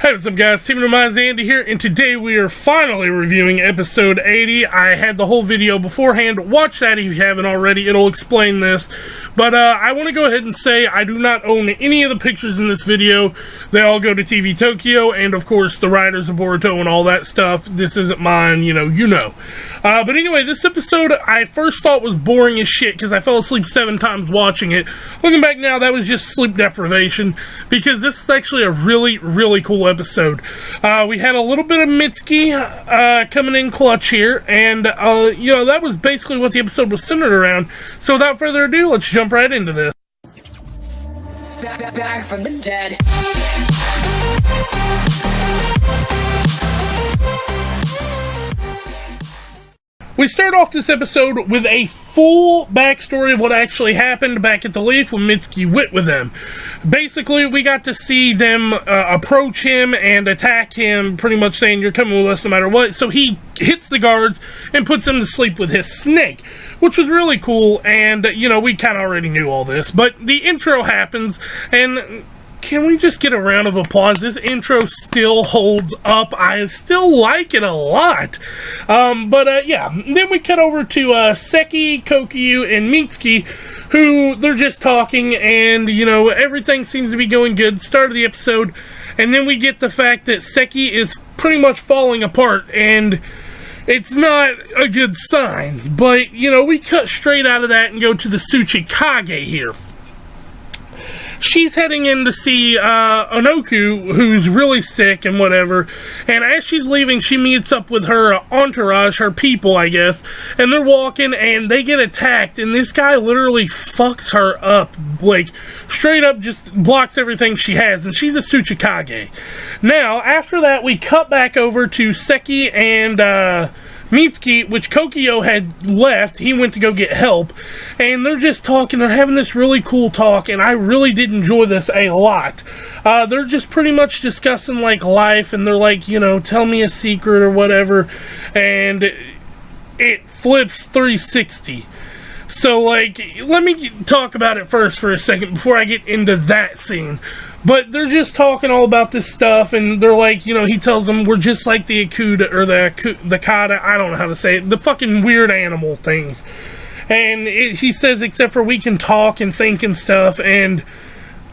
Hey, what's up guys, TeamDemise Andy here, and today we are finally reviewing episode 80. I had the whole video beforehand. Watch that if you haven't already, it'll explain this. But I want to go ahead and say I do not own any of the pictures in this video. They all go to TV Tokyo, and of course the writers of Boruto and all that stuff. This isn't mine, you know. But anyway, this episode I first thought was boring as shit because I fell asleep 7 times watching it. Looking back now, that was just sleep deprivation, because this is actually a really cool episode. We had a little bit of Mitsuki coming in clutch here, and that was basically what the episode was centered around. So without further ado, let's jump right into this. Back from the dead. We start off this episode with a full backstory of what actually happened back at the Leaf when Mitsuki went with them. Basically, we got to see them approach him and attack him, pretty much saying, "You're coming with us no matter what." So he hits the guards and puts them to sleep with his snake, which was really cool, and, we kind of already knew all this. But the intro happens, and can we just get a round of applause? This intro still holds up. I still like it a lot. Then we cut over to Seki, Kokyu, and Mitsuki, who they're just talking, and, everything seems to be going good. Start of the episode, and then we get the fact that Seki is pretty much falling apart, and it's not a good sign. But, we cut straight out of that and go to the Tsuchikage here. She's heading in to see Onoku, who's really sick and whatever, and as she's leaving, she meets up with her entourage, her people, I guess, and they're walking, and they get attacked, and this guy literally fucks her up, like, straight up just blocks everything she has, and she's a Tsuchikage. Now, after that, we cut back over to Seki and Mitsuki, which Kokyo had left. He went to go get help, and they're just talking. They're having this really cool talk, and I really did enjoy this a lot. They're just pretty much discussing, like, life, and they're like, tell me a secret or whatever, and it flips 360. So, like, let me talk about it first for a second before I get into that scene. But they're just talking all about this stuff, and they're like, he tells them we're just like the Akuda, or the Kata, I don't know how to say it, the fucking weird animal things. And he says, except for we can talk and think and stuff, and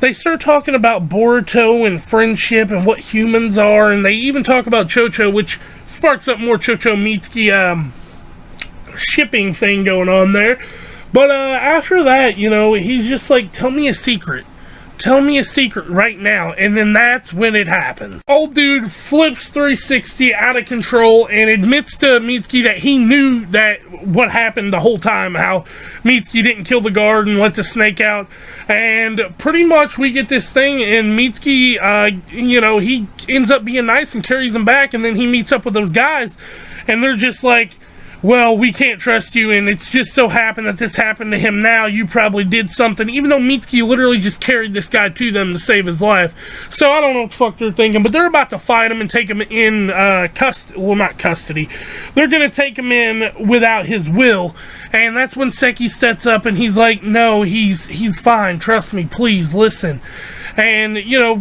they start talking about Boruto and friendship and what humans are, and they even talk about Chocho, which sparks up more Chocho-Mitsuki shipping thing going on there. But after that, he's just like, tell me a secret. Tell me a secret right now, and then that's when it happens. Old dude flips 360 out of control and admits to Mitsuki that he knew that what happened the whole time, how Mitsuki didn't kill the guard and let the snake out, and pretty much we get this thing, and Mitsuki, he ends up being nice and carries him back, and then he meets up with those guys, and they're just like, well, we can't trust you, and it's just so happened that this happened to him now. You probably did something, even though Mitsuki literally just carried this guy to them to save his life. So I don't know what the fuck they're thinking, but they're about to fight him and take him in not custody. They're going to take him in without his will, and that's when Seki steps up, and he's like, no, he's fine. Trust me, please, listen. And,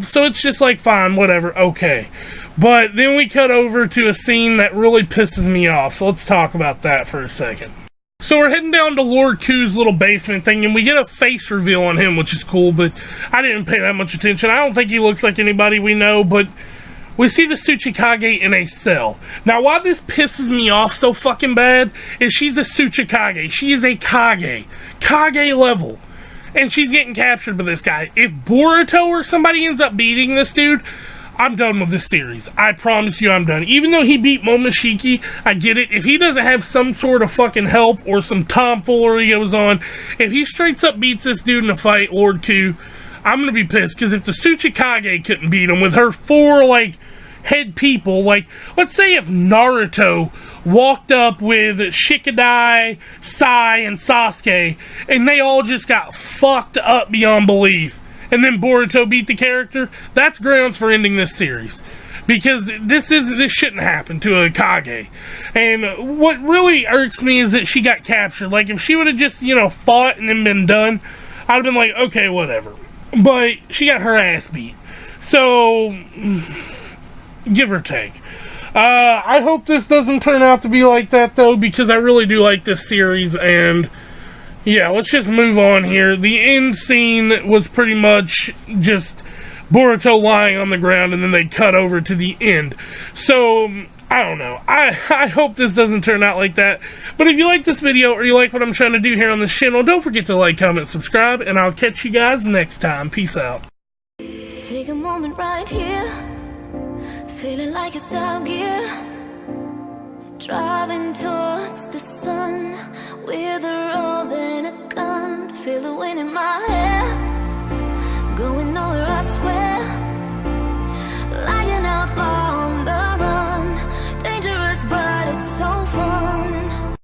so it's just like, fine, whatever, okay. But then we cut over to a scene that really pisses me off, so let's talk about that for a second. So we're heading down to Lord Ku's little basement thing, and we get a face reveal on him, which is cool, but I didn't pay that much attention. I don't think he looks like anybody we know, but we see the Tsuchikage in a cell. Now, why this pisses me off so fucking bad is she's a Tsuchikage. She is a Kage. Kage level. And she's getting captured by this guy. If Boruto or somebody ends up beating this dude, I'm done with this series. I promise you I'm done. Even though he beat Momoshiki, I get it. If he doesn't have some sort of fucking help or some tomfoolery goes on, if he straight up beats this dude in a fight, Lord Ku, I'm gonna be pissed. Because if the Tsuchikage couldn't beat him with her 4, head people, let's say if Naruto walked up with Shikadai, Sai, and Sasuke, and they all just got fucked up beyond belief, and then Boruto beat the character, that's grounds for ending this series. Because this shouldn't happen to a Kage. And what really irks me is that she got captured. Like, if she would have just, fought and then been done, I'd have been like, okay, whatever. But she got her ass beat. So, give or take. I hope this doesn't turn out to be like that, though, because I really do like this series, and yeah, let's just move on here. The end scene was pretty much just Boruto lying on the ground, and then they cut over to the end. So, I don't know. I hope this doesn't turn out like that. But if you like this video, or you like what I'm trying to do here on this channel, don't forget to like, comment, subscribe, and I'll catch you guys next time. Peace out. Take a moment right here, feeling like it's out gear, driving towards the sun with a rose and a gun. Feel the wind in my hair, going nowhere I swear.